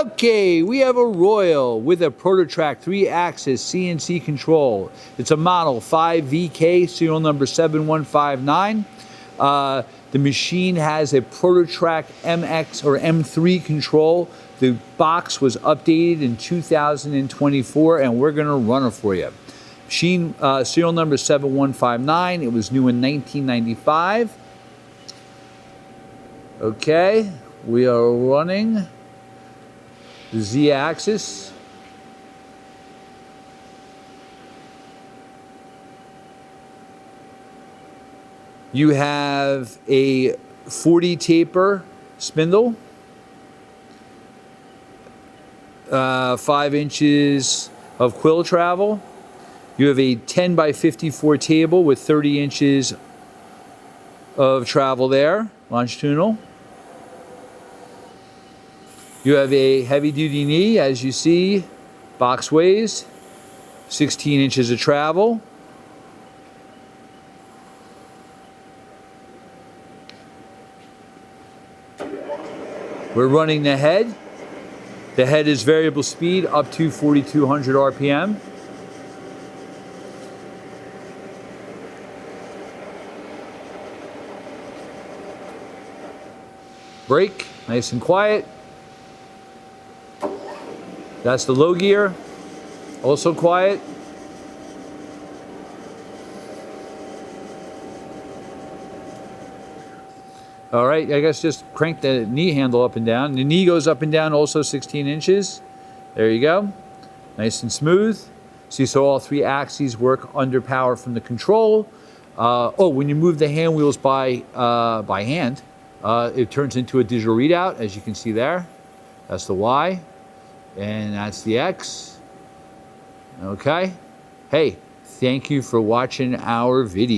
Okay, we have a Royal with a Proto-Trak 3-axis CNC control. It's a model 5VK, serial number 7159. The machine has a Proto-Trak MX or M3 control. The box was updated in 2024, and we're going to run it for you. Machine serial number 7159. It was new in 1995. Okay, we are running the Z-axis. You have a 40 taper spindle, 5 inches of quill travel. You have a 10 by 54 table with 30 inches of travel there, longitudinal. You have a heavy duty knee, as you see, box weighs 16 inches of travel. We're running the head. The head is variable speed up to 4,200 RPM. Brake, nice and quiet. That's the low gear, also quiet. All right, I guess just crank the knee handle up and down. The knee goes up and down also 16 inches. There you go, nice and smooth. See, so all 3 axes work under power from the control. When you move the hand wheels by hand, it turns into a digital readout, as you can see there. That's the Y. And that's the X. Okay. Hey, thank you for watching our video.